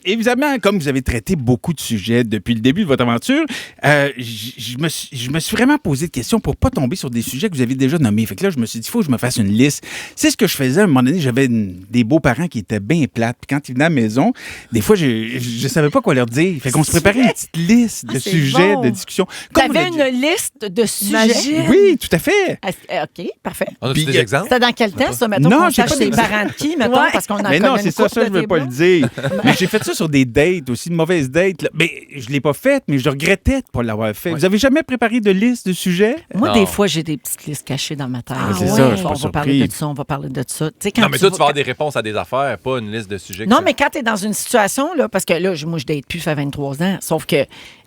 évidemment, comme vous avez traité beaucoup de sujets depuis le début de votre aventure, je me suis vraiment posé de questions pour pas tomber sur des sujets que vous avez déjà nommés. Fait que là, je me suis dit, il faut que je me fasse une liste. C'est ce que je faisais à un moment donné. J'avais des beaux-parents qui étaient bien plates. Puis quand ils venaient à la maison, des fois, je savais pas quoi leur dire. Fait qu'on se préparait une petite liste de sujets, de discussions. T'avais une liste de sujets? Oui, tout à fait. OK, parfait. On a des exemples? C'était dans quel temps, ça? Mettons Non, qu'on j'ai sache pas les des- parents de qui, mettons, parce qu'on en Mais connaît non, une c'est ça, couple je de veux pas le tes dire. Mais j'ai fait ça sur des dates aussi, de mauvaises dates. Là. Mais je l'ai pas fait, mais je regrettais de pas l'avoir fait. Vous avez jamais préparé de liste de sujets? Moi, Non. des fois, j'ai des petites listes cachées dans ma tête. c'est ça, je suis pas On va parler surpris. de ça, on va parler de ça. Tu sais, quand Non, mais toi, tu vas vas- avoir des réponses à des affaires, pas une liste de sujets. Non, mais quand tu es dans une situation, là, parce que là, moi, je date plus, ça fait 23 ans, sauf que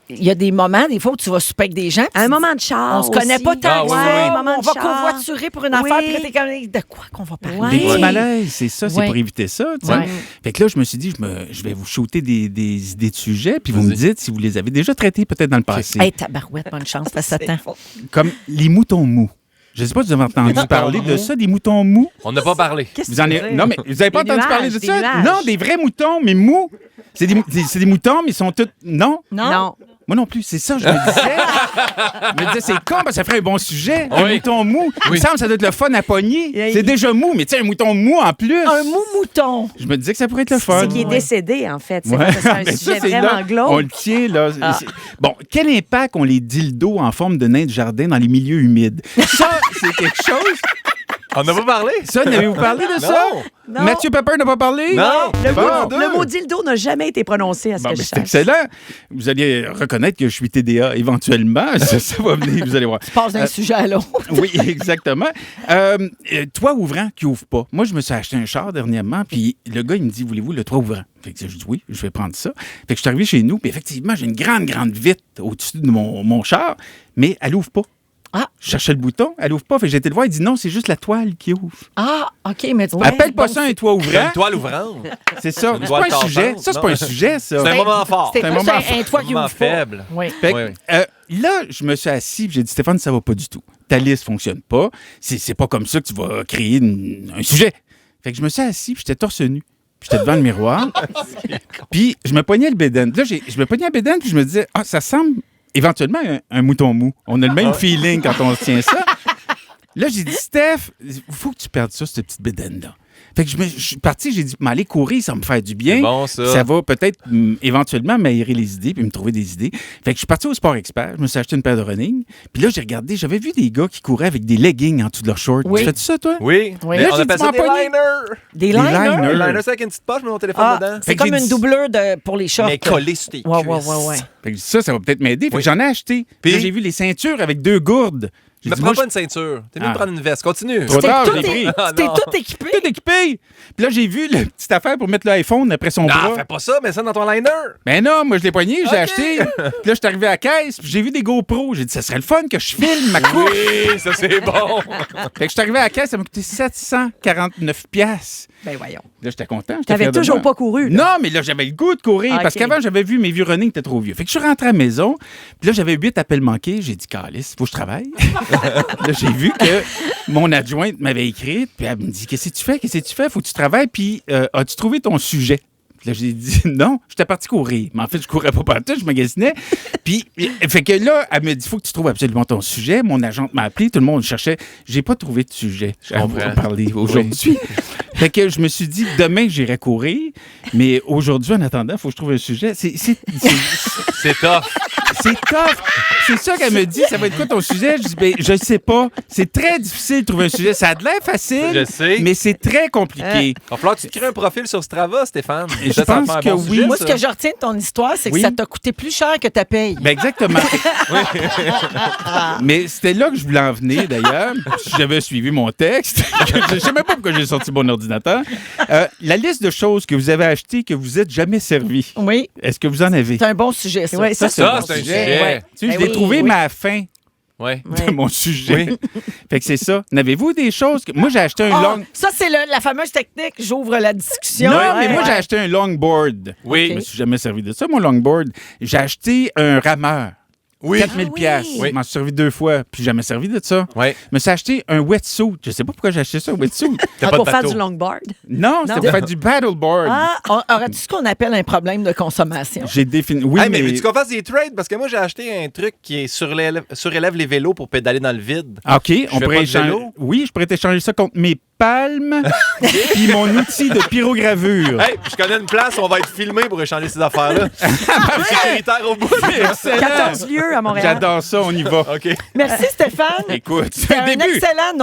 il y a des moments, des fois, où tu vas souper avec des gens. Un moment de char. On se connaît aussi. pas tant Ah, que oui, ça. oui, oui. Moment On de va char. convoiturer pour une Oui. affaire, puis là, t'es comme, de quoi qu'on va parler? Ouais. Des petits malaises, c'est ça, c'est Ouais. pour éviter ça. Tu sais. Ouais. Fait que là, je me suis dit, je vais vous shooter des idées de sujets, puis vous me Vas-y. dites si vous les avez déjà traités peut-être dans le passé. Hey, tabarouette, bonne chance, ça fait 7 ans. Comme les moutons mous. Je sais pas si vous avez entendu parler de ça, des moutons mous. On n'a pas parlé. Qu'est-ce que Vous en tu veux avez... dire? Non, mais vous avez pas Des entendu parler nuages, de des ça? nuages. Non, des vrais moutons, mais mous. C'est des moutons, mais ils sont tous... Non? Non. Moi non plus, c'est ça, je me disais. Je me disais, c'est con, parce que ça ferait un bon sujet. Un Oui. mouton mou. Il me Oui. semble que ça doit être le fun à pogner. Il- C'est déjà mou, mais tu sais, un mouton mou en plus. Un mouton. Je me disais que ça pourrait être le fun. C'est qui est décédé, en fait. C'est Ouais. c'est un Mais ça, sujet c'est vraiment là, glauque. on le tient, là. C'est- Bon, quel impact ont les dildos en forme de nains de jardin dans les milieux humides? Ça, c'est quelque chose. On n'a pas parlé? Ça, n'avez-vous parlé de ça? Non. Mathieu Pepper n'a pas parlé? Non. Le, Bon. le mot dildo n'a jamais été prononcé à ce Bon, que ben, je c'est sache. excellent. Vous allez reconnaître que je suis TDA éventuellement. Ça va venir, vous allez voir. Tu passes d'un sujet à l'autre. Oui, exactement. Toit ouvrant qui ouvre pas. Moi, je me suis acheté un char dernièrement, puis le gars, il me dit, voulez-vous le toit ouvrant? Fait que je dis oui, je vais prendre ça. Fait que je suis arrivé chez nous, puis effectivement, j'ai une grande vitre au-dessus de mon char, mais elle ouvre pas. Ah. Je cherchais le bouton, elle ouvre pas. Fait que j'ai été le voir, il dit non, c'est juste la toile qui ouvre. Ah, OK, mais tu Appelle pas ça un toit Une ouvrant. toile ouvrante. C'est ça. Une C'est toile pas un sujet. cassante, Ça, c'est non. pas un sujet, ça. C'est un moment fort. C'était un plus moment un toit qui moment ouvre pas. faible. Oui. Fait que, Oui, là, je me suis assis et j'ai dit, Stéphane, ça va pas du tout. Ta liste fonctionne pas. C'est pas comme ça que tu vas créer un sujet. Fait que je me suis assis puis j'étais torse nu. Puis j'étais devant le miroir. Puis je me poignais le bédaine. Là, je me poignais le bédaine puis je me disais, ah, ça semble éventuellement un mouton mou. On a le même feeling quand on tient ça. Là, j'ai dit, Steph, il faut que tu perdes ça, cette petite bédaine-là. Fait que je suis parti, j'ai dit, m'aller courir, ça va me faire du bien. C'est bon, ça. Ça va peut-être éventuellement m'aérer les idées puis me trouver des idées. Fait que je suis parti au Sport Expert, je me suis acheté une paire de running. Puis là, j'ai regardé, j'avais vu des gars qui couraient avec des leggings en dessous de leur short. Oui. Tu fais ça, toi? Oui. Oui. Mais Là, on j'ai appelle dit, ça des m'en pogner. liners. Des Des liners? liners. Un liner, c'est avec une petite poche, mais mon téléphone Ah, dedans. c'est que comme j'ai une dit- doublure pour les shorts. Mais collé sur tes Ouais, cuisses. ouais. Fait que ça va peut-être m'aider. Fait que Oui. j'en ai acheté. Puis Puis? là, j'ai vu les ceintures avec 2 gourdes. J'ai Mais dit, prends moi, pas une ceinture. T'es mieux de Ah. prendre une veste. Continue. Trop tard, Tout je l'ai pris. Ah, T'es non. tout équipé. tout équipé. Puis là, j'ai vu la petite affaire pour mettre l'iPhone après son Non, bras. fais pas ça, mets ça dans ton liner. Ben non, moi, je l'ai pogné, j'ai Ok. acheté. Puis là, je suis arrivé à la caisse, puis j'ai vu des GoPros. J'ai dit, ça serait le fun que je filme ma course. Oui, ça c'est bon. Fait que je suis arrivé à la caisse, ça m'a coûté 749 $. Ben voyons. Là, j'étais content. j'étais T'avais fier de toujours moi. pas couru. là. Non, mais là, j'avais le goût de courir. Ah, Parce ok. qu'avant, j'avais vu mes vieux running étaient trop vieux. Fait que je suis rentré à la maison. Puis là, j'avais 8 appels manqués. J'ai dit, Calice, faut que je travaille. Là, j'ai vu que mon adjointe m'avait écrit. Puis elle me dit, qu'est-ce que tu fais? Qu'est-ce que tu fais? Faut que tu travailles. Puis as-tu trouvé ton sujet? Puis là, j'ai dit, non, j'étais parti courir. Mais en fait, je courais pas partout, je magasinais. Puis, fait que là, elle me dit, faut que tu trouves absolument ton sujet. Mon agente m'a appelé, tout le monde cherchait. J'ai pas trouvé de sujet à vous comprends. parler aujourd'hui. Fait que je me suis dit, demain, j'irai courir. Mais aujourd'hui, en attendant, il faut que je trouve un sujet. C'est tough. tough. C'est ça qu'elle me dit. Ça va être quoi ton sujet? Je dis, ben, je sais pas. C'est très difficile de trouver un sujet. Ça a de l'air facile, Je sais. mais c'est très compliqué. Il va falloir que tu te crées un profil sur Strava, Stéphane. Je Ça pense va faire un que bon oui. sujet, Moi, ça. ce que je retiens de ton histoire, c'est que Oui. ça t'a coûté plus cher que ta paye. Ben exactement. Mais c'était là que je voulais en venir, d'ailleurs. Si j'avais suivi mon texte. Je ne sais même pas pourquoi j'ai sorti mon ordinateur. La liste de choses que vous avez achetées que vous n'êtes jamais servi. Oui, Est-ce que vous en avez? c'est un bon sujet, ça. Ouais, Ça, Ça, bon c'est un sujet. sujet. Ouais. Tu sais, je Ben l'ai oui, trouvé, oui. mais à la fin Ouais. de mon sujet. Fait que c'est ça. N'avez-vous des choses que... Moi, j'ai acheté un Ah, long... ça, c'est la fameuse technique. J'ouvre la discussion. Non, mais moi, Ouais. j'ai acheté un longboard. Oui. Je me suis jamais servi de ça, mon longboard. J'ai acheté un rameur. Oui. 4000 piastres. Oui. Je m'en suis servi 2 fois, puis j'ai jamais servi de ça. Ouais. Je me suis acheté un wetsuit. Je sais pas pourquoi j'ai acheté ça, un wetsuit. T'as pas de Pour faire bateau. du longboard. Non, c'était pour faire du paddleboard. Aurais-tu ce qu'on appelle un problème de consommation? J'ai défini. Oui, Hey, mais mais. veux-tu qu'on fasse des trades? Parce que moi, j'ai acheté un truc qui est surélève les vélos pour pédaler dans le vide. OK, on fais pourrait pas de échanger. vélo? Oui, je pourrais t'échanger ça contre mes palmes puis mon outil de pyrogravure. Hey, je connais une place où on va être filmé pour échanger ces affaires-là. Sécuritaire au bout. Excellent. 14 lieux à Montréal. J'adore ça, on y va. OK. Merci, Stéphane. Écoute, c'est C'est un un début. excellent